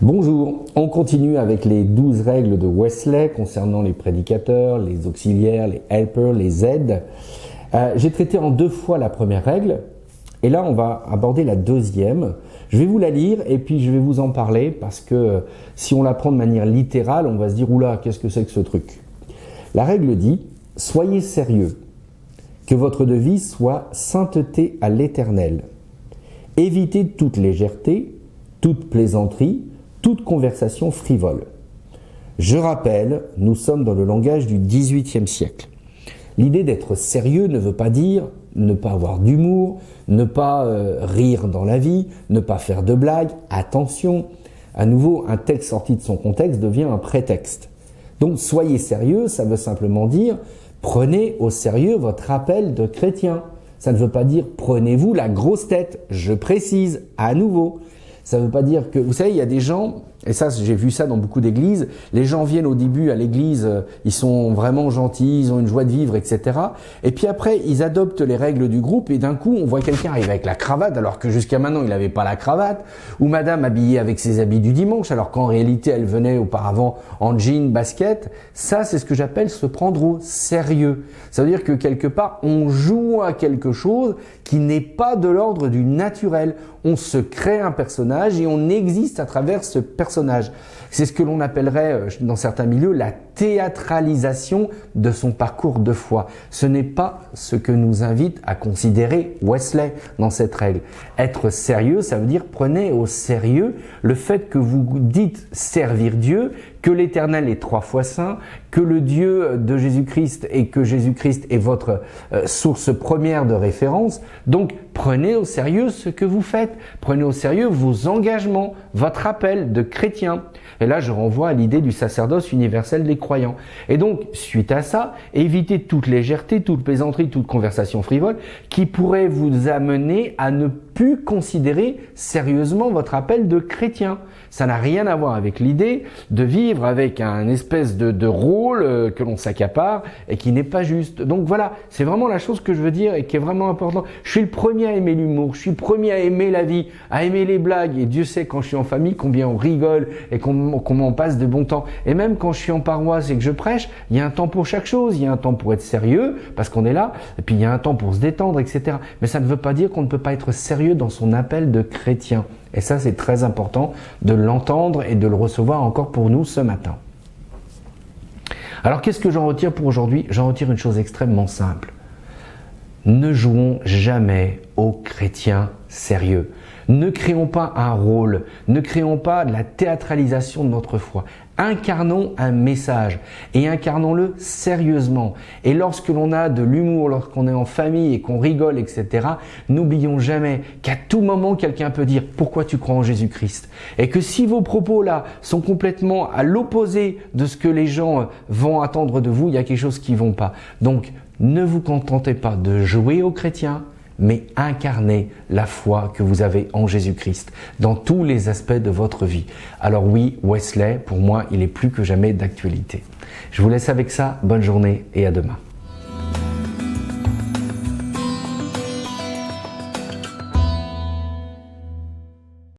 Bonjour, on continue avec les 12 règles de Wesley concernant les prédicateurs, les auxiliaires, les helpers, les aides. J'ai traité en 2 fois la première règle et là on va aborder la deuxième. Je vais vous la lire et puis je vais vous en parler parce que si on la prend de manière littérale, on va se dire « Oula, qu'est-ce que c'est que ce truc ?» La règle dit « Soyez sérieux, que votre devise soit sainteté à l'Éternel. Évitez toute légèreté, toute plaisanterie, toute conversation frivole. » Je rappelle, nous sommes dans le langage du XVIIIe siècle. L'idée d'être sérieux ne veut pas dire ne pas avoir d'humour, ne pas rire dans la vie, ne pas faire de blagues. Attention, à nouveau, un texte sorti de son contexte devient un prétexte. Donc, soyez sérieux, ça veut simplement dire prenez au sérieux votre appel de chrétien. Ça ne veut pas dire prenez-vous la grosse tête, je précise, à nouveau. Ça ne veut pas dire que, vous savez, il y a des gens, et ça j'ai vu ça dans beaucoup d'églises, les gens viennent au début à l'église, ils sont vraiment gentils, ils ont une joie de vivre, etc. Et puis après, ils adoptent les règles du groupe et d'un coup, on voit quelqu'un arriver avec la cravate alors que jusqu'à maintenant, il n'avait pas la cravate, ou madame habillée avec ses habits du dimanche alors qu'en réalité, elle venait auparavant en jean, basket. Ça, c'est ce que j'appelle se prendre au sérieux. Ça veut dire que quelque part, on joue à quelque chose qui n'est pas de l'ordre du naturel. On se crée un personnage et on existe à travers ce personnage. C'est ce que l'on appellerait dans certains milieux la théâtralisation de son parcours de foi. Ce n'est pas ce que nous invite à considérer Wesley dans cette règle. Être sérieux, ça veut dire prenez au sérieux le fait que vous dites servir Dieu, que l'Éternel est 3 fois saint, que le Dieu de Jésus-Christ et que Jésus-Christ est votre source première de référence. Donc, prenez au sérieux ce que vous faites. Prenez au sérieux vos engagements, votre appel de chrétien. Et là, je renvoie à l'idée du sacerdoce universel des croyants. Et donc, suite à ça, évitez toute légèreté, toute plaisanterie, toute conversation frivole qui pourrait vous amener à ne plus considérer sérieusement votre appel de chrétien. Ça n'a rien à voir avec l'idée de vivre avec un espèce de rôle que l'on s'accapare et qui n'est pas juste. Donc voilà, c'est vraiment la chose que je veux dire et qui est vraiment importante. Je suis le premier à aimer l'humour, je suis le premier à aimer la vie, à aimer les blagues. Et Dieu sait quand je suis en famille combien on rigole et comment on passe de bons temps. Et même quand je suis en paroisse et que je prêche, il y a un temps pour chaque chose. Il y a un temps pour être sérieux parce qu'on est là et puis il y a un temps pour se détendre, etc. Mais ça ne veut pas dire qu'on ne peut pas être sérieux dans son appel de chrétien. Et ça, c'est très important de l'entendre et de le recevoir encore pour nous ce matin. Alors, qu'est-ce que j'en retire pour aujourd'hui? J'en retire une chose extrêmement simple. Ne jouons jamais aux chrétiens sérieux. Ne créons pas un rôle, ne créons pas de la théâtralisation de notre foi. Incarnons un message et incarnons-le sérieusement. Et lorsque l'on a de l'humour, lorsqu'on est en famille et qu'on rigole, etc., n'oublions jamais qu'à tout moment, quelqu'un peut dire « Pourquoi tu crois en Jésus-Christ ?» Et que si vos propos-là sont complètement à l'opposé de ce que les gens vont attendre de vous, il y a quelque chose qui ne va pas. Donc, ne vous contentez pas de jouer aux chrétiens, mais incarnez la foi que vous avez en Jésus-Christ dans tous les aspects de votre vie. Alors oui, Wesley, pour moi, il est plus que jamais d'actualité. Je vous laisse avec ça, bonne journée et à demain.